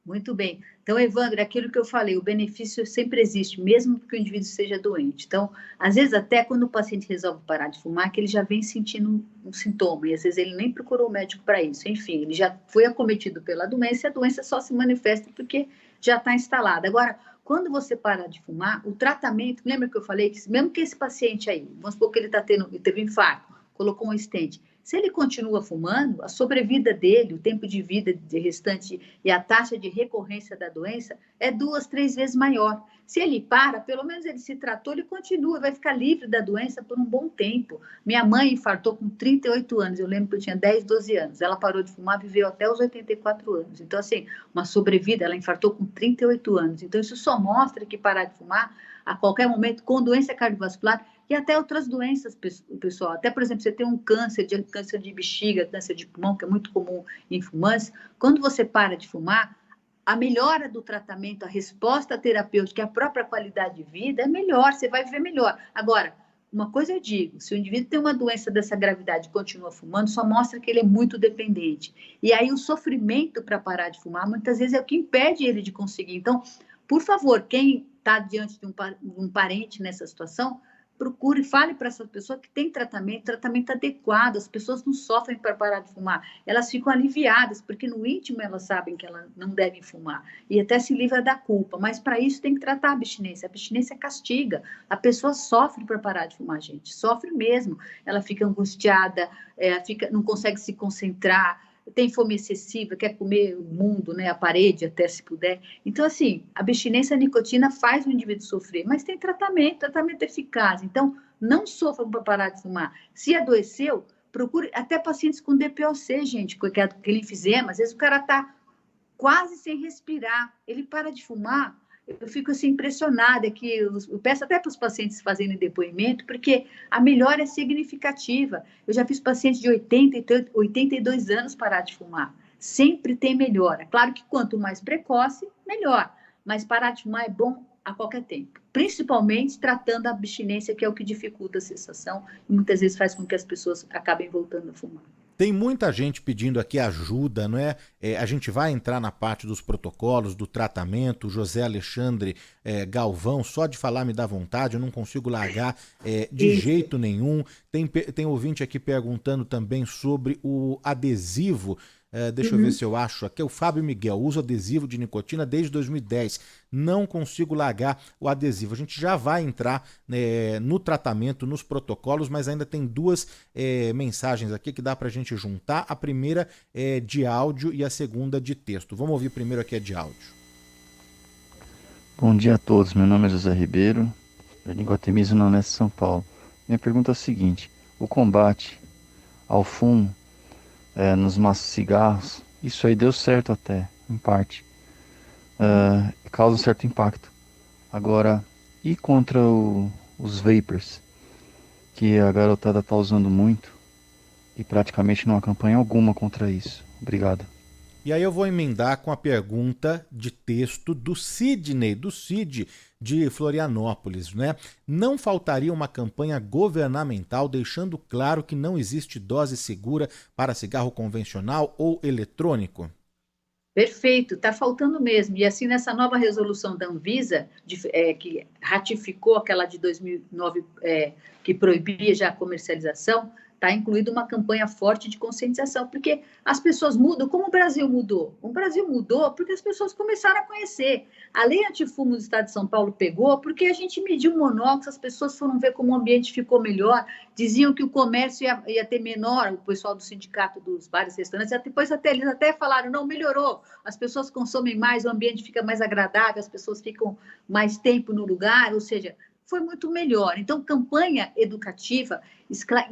Muito bem. Então, Evandro, é aquilo que eu falei, o benefício sempre existe, mesmo que o indivíduo seja doente. Então, às vezes, até quando o paciente resolve parar de fumar, que ele já vem sentindo um sintoma, e às vezes ele nem procurou o médico para isso. Enfim, ele já foi acometido pela doença, e a doença só se manifesta porque já está instalada. Agora, quando você para de fumar, o tratamento, lembra que eu falei que mesmo que esse paciente aí, vamos supor que ele teve um infarto, colocou um estente, se ele continua fumando, a sobrevida dele, o tempo de vida de restante e a taxa de recorrência da doença é 2, 3 vezes maior. Se ele para, pelo menos ele se tratou, ele continua, vai ficar livre da doença por um bom tempo. Minha mãe infartou com 38 anos, eu lembro que eu tinha 10, 12 anos. Ela parou de fumar, viveu até os 84 anos. Então, assim, uma sobrevida, ela infartou com 38 anos. Então, isso só mostra que parar de fumar a qualquer momento, com doença cardiovascular, e até outras doenças, pessoal. Até, por exemplo, você tem um câncer de bexiga, câncer de pulmão, que é muito comum em fumantes. Quando você para de fumar, a melhora do tratamento, a resposta terapêutica, a própria qualidade de vida é melhor, você vai viver melhor. Agora, uma coisa eu digo, se o indivíduo tem uma doença dessa gravidade e continua fumando, só mostra que ele é muito dependente. E aí o sofrimento para parar de fumar, muitas vezes é o que impede ele de conseguir. Então, por favor, quem está diante de um parente nessa situação, procure, fale para essa pessoa que tem tratamento adequado, as pessoas não sofrem para parar de fumar, elas ficam aliviadas, porque no íntimo elas sabem que elas não devem fumar, e até se livra da culpa, mas para isso tem que tratar a abstinência castiga, a pessoa sofre para parar de fumar, gente, sofre mesmo, ela fica angustiada, não consegue se concentrar, tem fome excessiva, quer comer o mundo, né, a parede, até se puder. Então, assim, a abstinência à nicotina faz o indivíduo sofrer, mas tem tratamento eficaz. Então, não sofra para parar de fumar. Se adoeceu, procure até pacientes com DPOC, gente, que é aquele enfisema. Às vezes o cara está quase sem respirar, ele para de fumar. Eu fico assim impressionada que eu peço até para os pacientes fazerem depoimento, porque a melhora é significativa. Eu já fiz pacientes de 82 anos parar de fumar. Sempre tem melhora. Claro que quanto mais precoce, melhor. Mas parar de fumar é bom a qualquer tempo. Principalmente tratando a abstinência, que é o que dificulta a cessação e muitas vezes faz com que as pessoas acabem voltando a fumar. Tem muita gente pedindo aqui ajuda, não é? A gente vai entrar na parte dos protocolos, do tratamento. José Alexandre Galvão, só de falar me dá vontade, eu não consigo largar de jeito nenhum. Tem ouvinte aqui perguntando também sobre o adesivo. Deixa eu ver se eu acho aqui. O Fábio Miguel, uso adesivo de nicotina desde 2010. Não consigo largar o adesivo. A gente já vai entrar no tratamento, nos protocolos, mas ainda tem duas mensagens aqui que dá pra gente juntar. A primeira é de áudio e a segunda de texto. Vamos ouvir primeiro aqui a de áudio. Bom dia a todos. Meu nome é José Ribeiro, eu Iguatemizo na Unesp São Paulo. Minha pergunta é a seguinte: o combate ao fumo nos maços de cigarros, isso aí deu certo até, em parte. Causa um certo impacto. Agora, e contra os vapers, que a garotada está usando muito e praticamente não há campanha alguma contra isso? Obrigado. E aí eu vou emendar com a pergunta de texto do Sidney, do Cid de Florianópolis, né? Não faltaria uma campanha governamental deixando claro que não existe dose segura para cigarro convencional ou eletrônico? Perfeito, está faltando mesmo. E assim, nessa nova resolução da Anvisa, que ratificou aquela de 2009, que proibia já a comercialização, está incluída uma campanha forte de conscientização, porque as pessoas mudam, como o Brasil mudou? O Brasil mudou porque as pessoas começaram a conhecer. A lei antifumo do Estado de São Paulo pegou porque a gente mediu o monóxido, as pessoas foram ver como o ambiente ficou melhor, diziam que o comércio ia ter menor, o pessoal do sindicato dos bares e restaurantes, depois eles até falaram, não, melhorou, as pessoas consomem mais, o ambiente fica mais agradável, as pessoas ficam mais tempo no lugar, ou seja, foi muito melhor. Então, campanha educativa,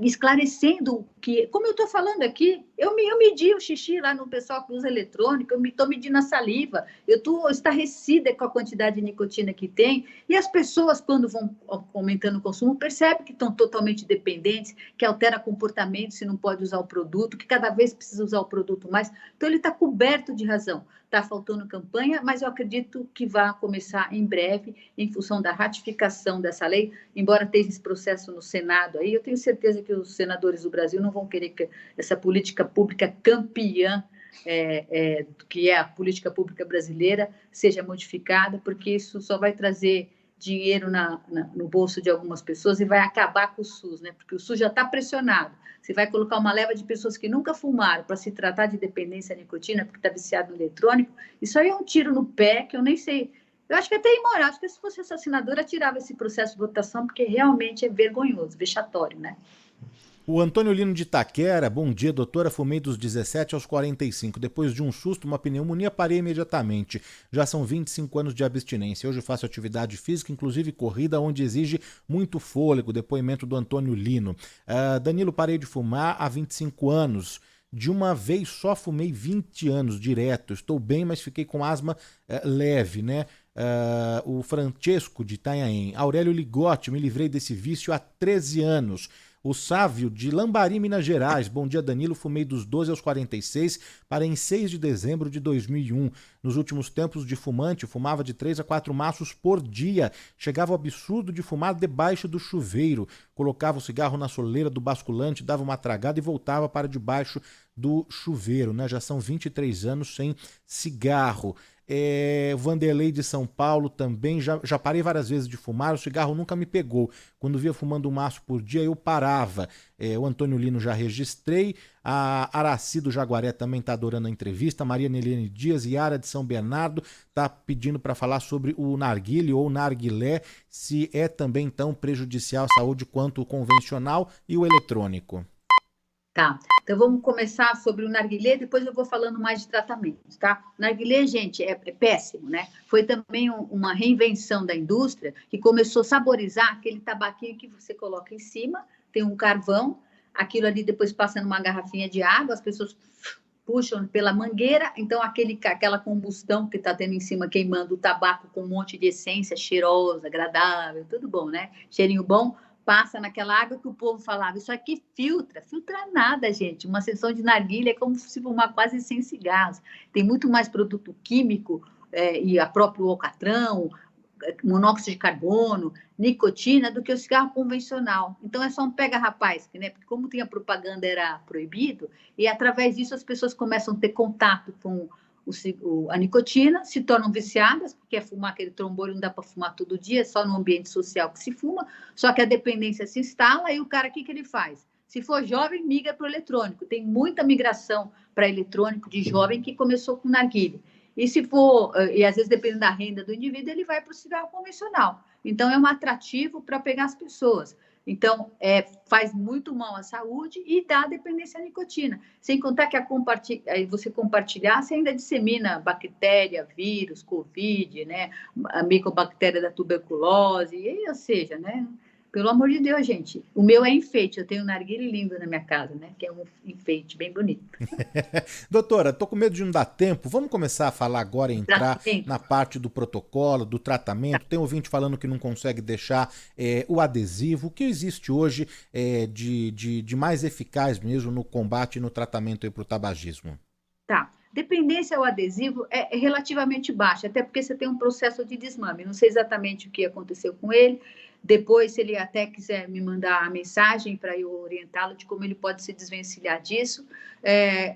esclarecendo que, como eu estou falando aqui, eu medi o xixi lá no pessoal que usa eletrônico, eu estou medindo a saliva, eu estou estarrecida com a quantidade de nicotina que tem, e as pessoas, quando vão aumentando o consumo, percebem que estão totalmente dependentes, que altera comportamento se não pode usar o produto, que cada vez precisa usar o produto mais. Então, ele está coberto de razão. Está faltando campanha, mas eu acredito que vai começar em breve, em função da ratificação dessa lei, embora tenha esse processo no Senado aí, eu tenho certeza que os senadores do Brasil não vão querer que essa política pública campeã, que é a política pública brasileira, seja modificada, porque isso só vai trazer dinheiro no bolso de algumas pessoas e vai acabar com o SUS, né? Porque o SUS já está pressionado. Você vai colocar uma leva de pessoas que nunca fumaram para se tratar de dependência à nicotina, porque está viciado no eletrônico, isso aí é um tiro no pé, que eu nem sei. Eu acho que é até imoral. Acho que se fosse essa senadora, tirava esse processo de votação, porque realmente é vergonhoso, vexatório, né? O Antônio Lino de Itaquera, bom dia, doutora. Fumei dos 17 aos 45. Depois de um susto, uma pneumonia, parei imediatamente. Já são 25 anos de abstinência. Hoje faço atividade física, inclusive corrida, onde exige muito fôlego. Depoimento do Antônio Lino. Danilo, parei de fumar há 25 anos. De uma vez só fumei 20 anos direto. Estou bem, mas fiquei com asma leve, né? O Francesco de Itanhaém. Aurélio Ligotti, me livrei desse vício há 13 anos. O Sávio, de Lambari, Minas Gerais. Bom dia, Danilo. Fumei dos 12 aos 46, parei em 6 de dezembro de 2001. Nos últimos tempos de fumante, fumava de 3 a 4 maços por dia. Chegava ao absurdo de fumar debaixo do chuveiro. Colocava o cigarro na soleira do basculante, dava uma tragada e voltava para debaixo do chuveiro, né? Já são 23 anos sem cigarro. Vanderlei de São Paulo também, já parei várias vezes de fumar, o cigarro nunca me pegou. Quando via fumando um maço por dia, eu parava. O Antônio Lino já registrei, a Araci do Jaguaré também está adorando a entrevista, Maria Nelene Dias, Yara de São Bernardo está pedindo para falar sobre o narguilé ou narguilé, se é também tão prejudicial à saúde quanto o convencional e o eletrônico. Tá, então vamos começar sobre o narguilé, depois eu vou falando mais de tratamentos, tá? O narguilé, gente, é péssimo, né? Foi também uma reinvenção da indústria que começou a saborizar aquele tabaquinho que você coloca em cima, tem um carvão, aquilo ali depois passa numa garrafinha de água, as pessoas puxam pela mangueira, então aquela combustão que está tendo em cima, queimando o tabaco com um monte de essência cheirosa, agradável, tudo bom, né? Cheirinho bom, passa naquela água que o povo falava, isso aqui filtra nada, gente. Uma sessão de narguilé é como se fumar quase sem cigarros. Tem muito mais produto químico, e a próprio alcatrão, monóxido de carbono, nicotina, do que o cigarro convencional. Então, é só um pega-rapaz, né? Porque como a propaganda era proibido, e através disso as pessoas começam a ter contato com a nicotina, se tornam viciadas, porque fumar aquele trombone não dá para fumar todo dia, é só no ambiente social que se fuma, só que a dependência se instala e o cara, o que ele faz? Se for jovem, migra para o eletrônico. Tem muita migração para eletrônico de jovem que começou com narguilé. E se for, e às vezes dependendo da renda do indivíduo, ele vai para o cigarro convencional. Então, é um atrativo para pegar as pessoas. Então, faz muito mal à saúde e dá dependência à nicotina. Sem contar que você compartilhar, você ainda dissemina bactéria, vírus, Covid, né? A micobactéria da tuberculose, ou seja, né? Pelo amor de Deus, gente. O meu é enfeite. Eu tenho um narguilé lindo na minha casa, né? Que é um enfeite bem bonito. Doutora, tô com medo de não dar tempo. Vamos começar a falar agora e entrar na parte do protocolo, do tratamento. Tem ouvinte falando que não consegue deixar o adesivo. O que existe hoje de mais eficaz mesmo no combate e no tratamento para o tabagismo? Tá. Dependência ao adesivo é relativamente baixa, até porque você tem um processo de desmame. Não sei exatamente o que aconteceu com ele. Depois, se ele até quiser me mandar a mensagem para eu orientá-lo de como ele pode se desvencilhar disso.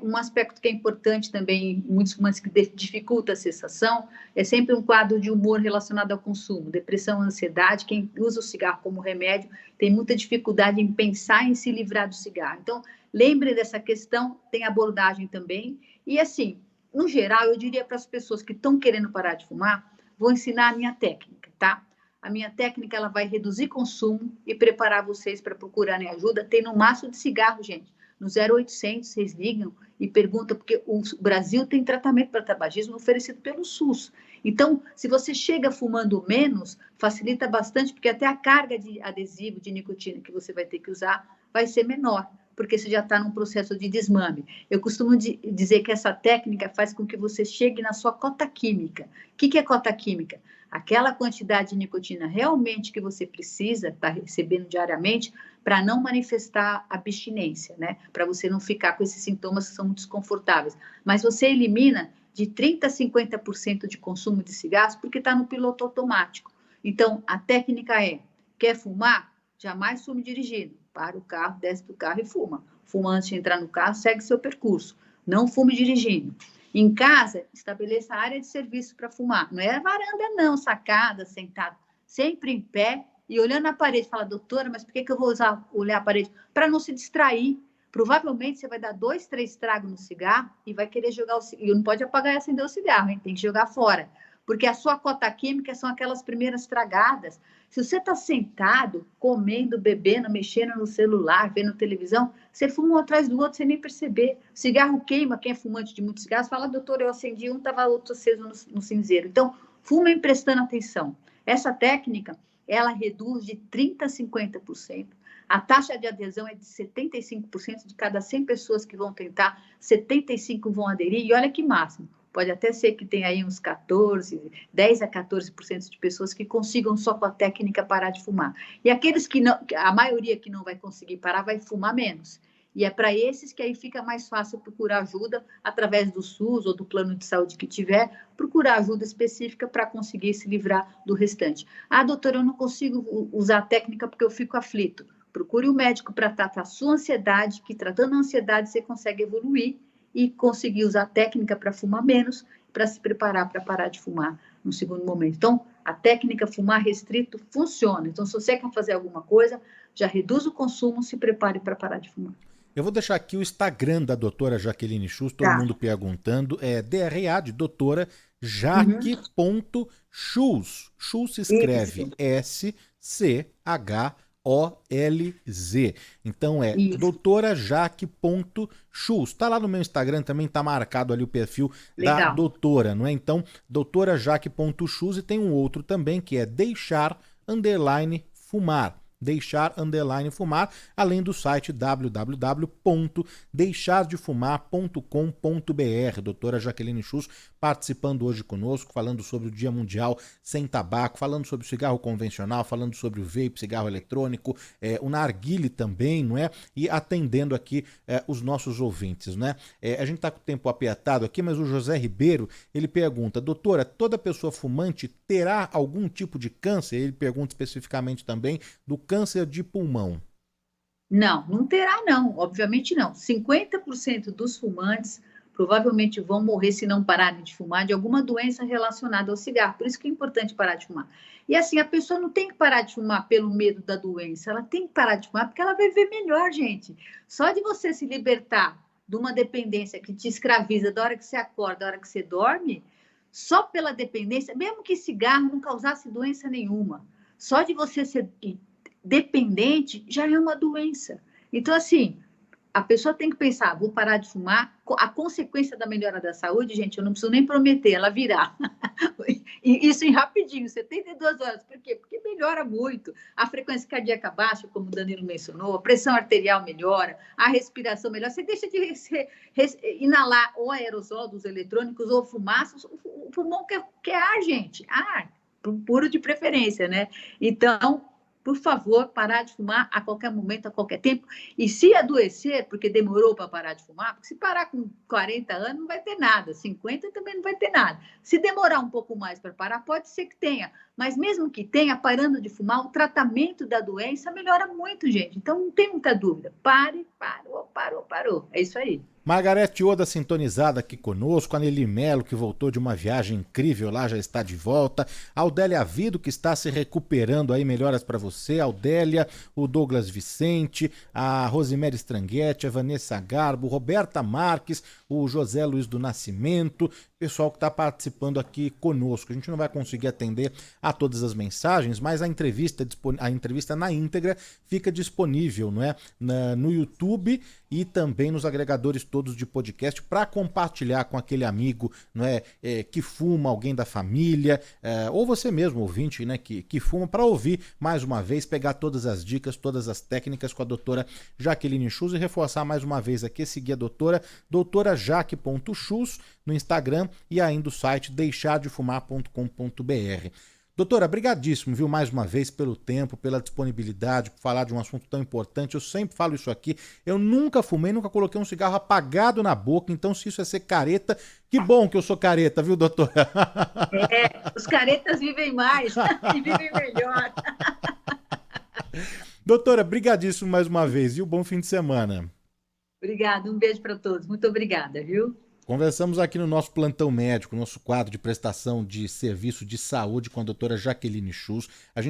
Um aspecto que é importante também, muitos fumantes que dificulta a cessação, é sempre um quadro de humor relacionado ao consumo, depressão, ansiedade. Quem usa o cigarro como remédio tem muita dificuldade em pensar em se livrar do cigarro. Então, lembre dessa questão, tem abordagem também. E assim, no geral, eu diria para as pessoas que estão querendo parar de fumar, vou ensinar a minha técnica, tá? A minha técnica, ela vai reduzir consumo e preparar vocês para procurarem ajuda. Tem no maço de cigarro, gente. No 0800, vocês ligam e perguntam, porque o Brasil tem tratamento para tabagismo oferecido pelo SUS. Então, se você chega fumando menos, facilita bastante, porque até a carga de adesivo, de nicotina que você vai ter que usar vai ser menor, porque você já está num processo de desmame. Eu costumo dizer que essa técnica faz com que você chegue na sua cota química. O que é cota química? Aquela quantidade de nicotina realmente que você precisa estar recebendo diariamente para não manifestar abstinência, né? Para você não ficar com esses sintomas que são desconfortáveis. Mas você elimina de 30% a 50% de consumo de cigarros porque está no piloto automático. Então, a técnica é, quer fumar? Jamais fume dirigindo. Para o carro, desce do carro e fuma. Fuma antes de entrar no carro, segue seu percurso. Não fume dirigindo. Em casa, estabeleça a área de serviço para fumar. Não é varanda, não, sacada, sentado. Sempre em pé e olhando a parede. Fala, doutora, mas por que eu vou olhar a parede? Para não se distrair. Provavelmente você vai dar 2, 3 tragos no cigarro e vai querer jogar o cigarro. E não pode apagar e acender o cigarro, hein? Tem que jogar fora. Porque a sua cota química são aquelas primeiras tragadas. Se você está sentado, comendo, bebendo, mexendo no celular, vendo televisão, você fuma um atrás do outro sem nem perceber. O cigarro queima, quem é fumante de muitos cigarros fala, doutor, eu acendi um, estava outro aceso no cinzeiro. Então, fumem prestando atenção. Essa técnica, ela reduz de 30% a 50%. A taxa de adesão é de 75%, de cada 100 pessoas que vão tentar, 75 vão aderir, e olha que máximo. Pode até ser que tenha aí uns 10 a 14% de pessoas que consigam só com a técnica parar de fumar. E aqueles que não, a maioria que não vai conseguir parar, vai fumar menos. E é para esses que aí fica mais fácil procurar ajuda através do SUS ou do plano de saúde que tiver, procurar ajuda específica para conseguir se livrar do restante. Ah, doutora, eu não consigo usar a técnica porque eu fico aflito. Procure um médico para tratar a sua ansiedade, que tratando a ansiedade você consegue evoluir e conseguir usar a técnica para fumar menos, para se preparar para parar de fumar no segundo momento. Então, a técnica fumar restrito funciona. Então, se você quer fazer alguma coisa, já reduz o consumo, se prepare para parar de fumar. Eu vou deixar aqui o Instagram da doutora Jaqueline Schuss, todo mundo perguntando, é DRA de doutora Jaque.Schulz. Schulz se escreve SCHOLZ. Então é doutora Jaque.Schulz. Tá lá no meu Instagram também, tá marcado ali o perfil da doutora, não é? Então, doutora Jaque.Schulz, e tem um outro também que é deixar_fumar. Deixar_fumar, além do site www.deixardefumar.com.br. Doutora Jaqueline Schuss participando hoje conosco, falando sobre o Dia Mundial Sem Tabaco, falando sobre o cigarro convencional, falando sobre o vape, cigarro eletrônico, o narguile também, não é? E atendendo aqui os nossos ouvintes, né? A gente está com o tempo apertado aqui, mas o José Ribeiro, ele pergunta, doutora, toda pessoa fumante terá algum tipo de câncer? Ele pergunta especificamente também do câncer de pulmão. Não, não terá não, obviamente não. 50% dos fumantes provavelmente vão morrer se não pararem de fumar de alguma doença relacionada ao cigarro. Por isso que é importante parar de fumar. E assim, a pessoa não tem que parar de fumar pelo medo da doença, ela tem que parar de fumar porque ela vai ver melhor, gente. Só de você se libertar de uma dependência que te escraviza da hora que você acorda, da hora que você dorme, só pela dependência, mesmo que cigarro não causasse doença nenhuma, só de você ser dependente já é uma doença. Então, assim, a pessoa tem que pensar, vou parar de fumar, a consequência da melhora da saúde, gente, eu não preciso nem prometer, ela virá. E isso em rapidinho, 72 horas. Por quê? Porque melhora muito. A frequência cardíaca baixa, como o Danilo mencionou, a pressão arterial melhora, a respiração melhora. Você deixa de inalar ou aerosol dos eletrônicos ou fumaça, o pulmão quer ar, gente. Ar, puro de preferência, né? Então, por favor, parar de fumar a qualquer momento, a qualquer tempo. E se adoecer, porque demorou para parar de fumar, porque se parar com 40 anos não vai ter nada, 50 também não vai ter nada. Se demorar um pouco mais para parar, pode ser que tenha. Mas mesmo que tenha, parando de fumar, o tratamento da doença melhora muito, gente. Então não tem muita dúvida. Parou. É isso aí. Margarete Oda sintonizada aqui conosco, a Nelly Melo, que voltou de uma viagem incrível lá, já está de volta, a Aldélia Vido, que está se recuperando aí, melhoras para você, a Aldélia, o Douglas Vicente, a Rosemary Stranguetti, a Vanessa Garbo, Roberta Marques, o José Luiz do Nascimento, pessoal que está participando aqui conosco. A gente não vai conseguir atender a todas as mensagens, mas a entrevista na íntegra fica disponível, não é? No YouTube e também nos agregadores todos de podcast para compartilhar com aquele amigo, não é, que fuma, alguém da família, ou você mesmo, ouvinte, né, que fuma, para ouvir mais uma vez, pegar todas as dicas, todas as técnicas com a doutora Jaqueline Schultz e reforçar mais uma vez aqui, seguir a doutorajaque.schultz no Instagram e ainda o site deixardefumar.com.br. Doutora, brigadíssimo, viu, mais uma vez pelo tempo, pela disponibilidade, por falar de um assunto tão importante. Eu sempre falo isso aqui, eu nunca fumei, nunca coloquei um cigarro apagado na boca, então se isso é ser careta, que bom que eu sou careta, viu, doutora? Os caretas vivem mais e vivem melhor. Doutora, brigadíssimo mais uma vez, viu? Bom fim de semana. Obrigada, um beijo para todos. Muito obrigada, viu? Conversamos aqui no nosso plantão médico, nosso quadro de prestação de serviço de saúde com a doutora Jaqueline Schultz. A gente